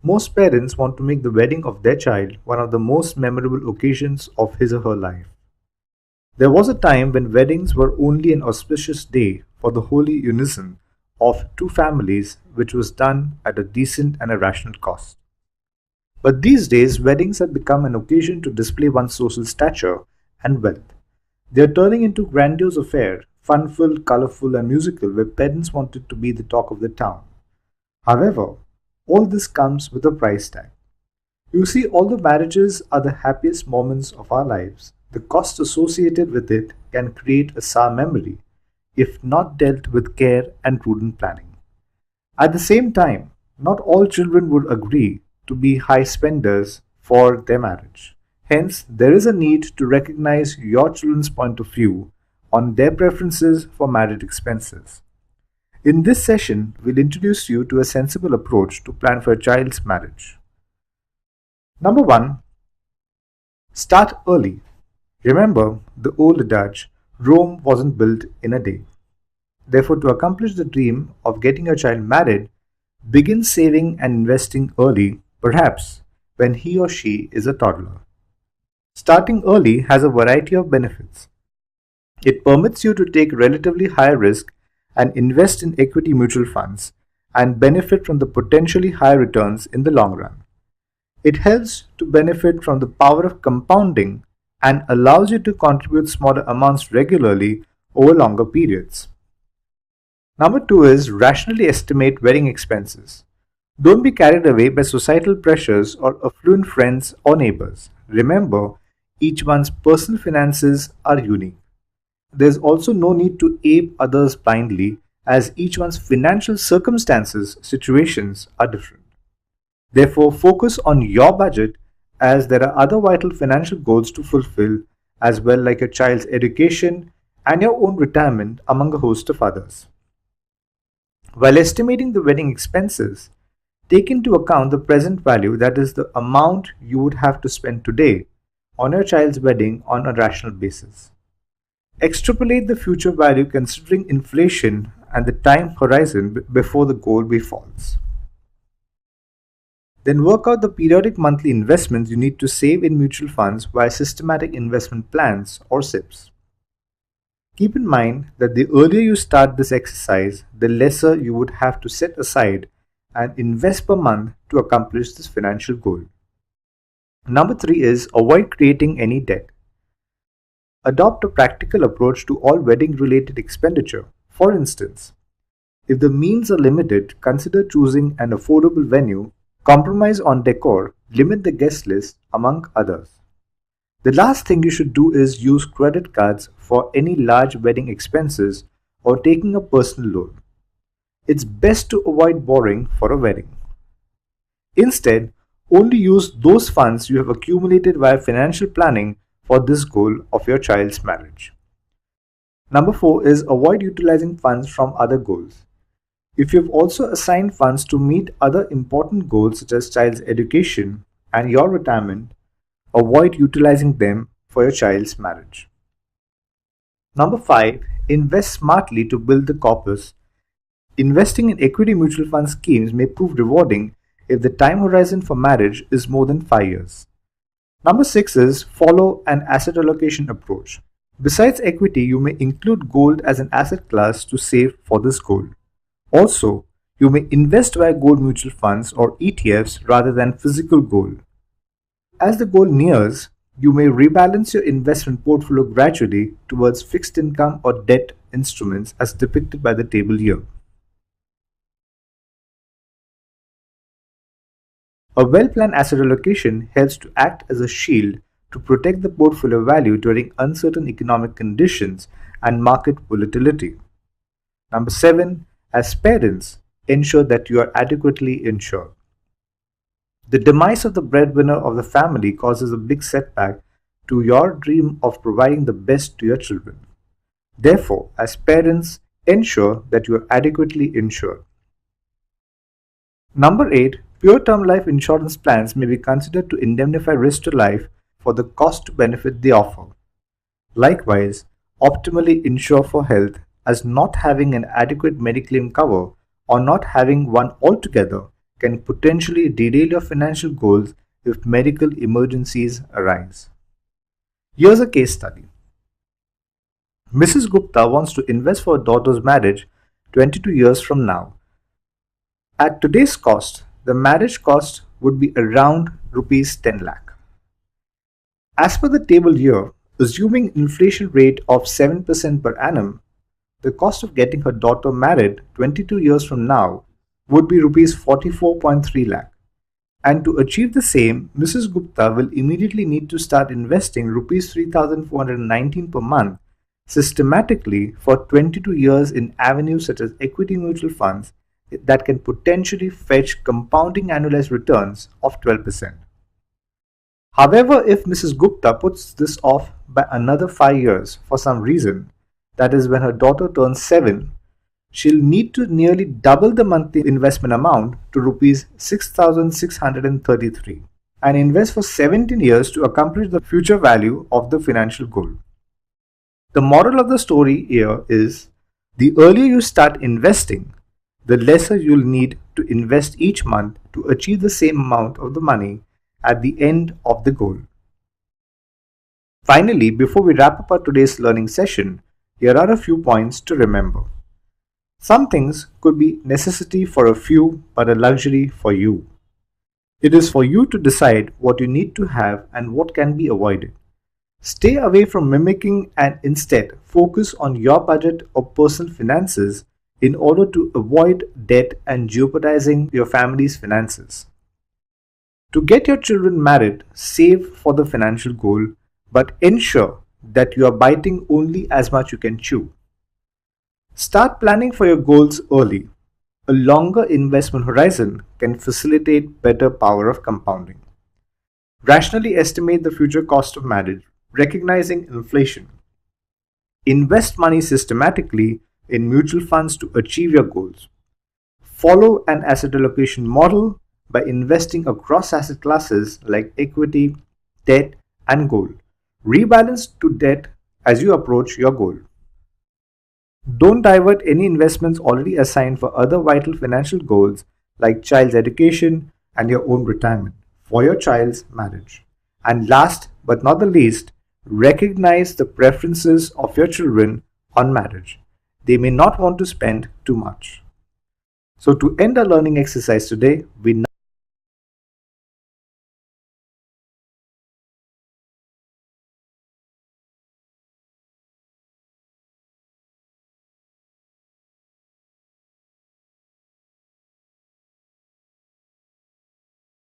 Most parents want to make the wedding of their child one of the most memorable occasions of his or her life. There was a time when weddings were only an auspicious day for the holy unison of two families, which was done at a decent and a rational cost. But these days, weddings have become an occasion to display one's social stature and wealth. They are turning into grandiose affair, fun-filled, colorful, and musical, where parents wanted to be the talk of the town. However, all this comes with a price tag. You see, although marriages are the happiest moments of our lives, the cost associated with it can create a sour memory if not dealt with care and prudent planning. At the same time, not all children would agree to be high spenders for their marriage. Hence, there is a need to recognize your children's point of view on their preferences for marriage expenses. In this session, we'll introduce you to a sensible approach to plan for a child's marriage. Number 1. Start early. Remember the old adage, Rome wasn't built in a day. Therefore, to accomplish the dream of getting your child married, begin saving and investing early, perhaps when he or she is a toddler. Starting early has a variety of benefits. It permits you to take relatively higher risk and invest in equity mutual funds and benefit from the potentially higher returns in the long run. It helps to benefit from the power of compounding and allows you to contribute smaller amounts regularly over longer periods. Number 2 is rationally estimate wedding expenses. Don't be carried away by societal pressures or affluent friends or neighbors. Remember, each one's personal finances are unique. There's also no need to ape others blindly, as each one's financial situations are different. Therefore, focus on your budget, as there are other vital financial goals to fulfill as well, like your child's education and your own retirement, among a host of others. While estimating the wedding expenses, take into account the present value, that is, the amount you would have to spend today on your child's wedding on a rational basis. Extrapolate the future value considering inflation and the time horizon before the goal befalls. Then work out the periodic monthly investments you need to save in mutual funds via systematic investment plans or SIPs. Keep in mind that the earlier you start this exercise, the lesser you would have to set aside and invest per month to accomplish this financial goal. Number 3 is avoid creating any debt. Adopt a practical approach to all wedding related expenditure. For instance, if the means are limited, consider choosing an affordable venue, compromise on decor, limit the guest list, among others. The last thing you should do is use credit cards for any large wedding expenses or taking a personal loan. It's best to avoid borrowing for a wedding. Instead, only use those funds you have accumulated via financial planning for this goal of your child's marriage. Number 4 is avoid utilizing funds from other goals. If you have also assigned funds to meet other important goals such as child's education and your retirement, avoid utilizing them for your child's marriage. Number 5, invest smartly to build the corpus. Investing in equity mutual fund schemes may prove rewarding if the time horizon for marriage is more than 5 years. Number 6 is follow an asset allocation approach. Besides equity, you may include gold as an asset class to save for this goal. Also, you may invest via gold mutual funds or ETFs rather than physical gold. As the goal nears, you may rebalance your investment portfolio gradually towards fixed income or debt instruments as depicted by the table here. A well-planned asset allocation helps to act as a shield to protect the portfolio value during uncertain economic conditions and market volatility. Number 7, as parents, ensure that you are adequately insured. The demise of the breadwinner of the family causes a big setback to your dream of providing the best to your children. Therefore, as parents, ensure that you are adequately insured. Number 8, pure term life insurance plans may be considered to indemnify risk to life for the cost to benefit they offer. Likewise, optimally insure for health, as not having an adequate Mediclaim cover or not having one altogether can potentially derail your financial goals if medical emergencies arise. Here's a case study. Mrs. Gupta wants to invest for her daughter's marriage 22 years from now. At today's cost, the marriage cost would be around rupees 10 lakh. As per the table here, assuming inflation rate of 7% per annum, the cost of getting her daughter married 22 years from now would be rupees 44.3 lakh. And to achieve the same, Mrs. Gupta will immediately need to start investing rupees 3,419 per month systematically for 22 years in avenues such as equity mutual funds that can potentially fetch compounding annualized returns of 12%. However, if Mrs. Gupta puts this off by another 5 years for some reason, that is when her daughter turns 7, she'll need to nearly double the monthly investment amount to rupees 6,633 and invest for 17 years to accomplish the future value of the financial goal. The moral of the story here is the earlier you start investing, the lesser you'll need to invest each month to achieve the same amount of the money at the end of the goal. Finally, before we wrap up our today's learning session, here are a few points to remember. Some things could be necessity for a few but a luxury for you. It is for you to decide what you need to have and what can be avoided. Stay away from mimicking and instead focus on your budget or personal finances in order to avoid debt and jeopardizing your family's finances. To get your children married, save for the financial goal, but ensure that you are biting only as much you can chew. Start planning for your goals early. A longer investment horizon can facilitate better power of compounding. Rationally estimate the future cost of marriage, recognizing inflation. Invest money systematically in mutual funds to achieve your goals. Follow an asset allocation model by investing across asset classes like equity, debt, and gold. Rebalance to debt as you approach your goal. Don't divert any investments already assigned for other vital financial goals like child's education and your own retirement for your child's marriage. And last but not the least, recognize the preferences of your children on marriage. They may not want to spend too much. So to end our learning exercise today, we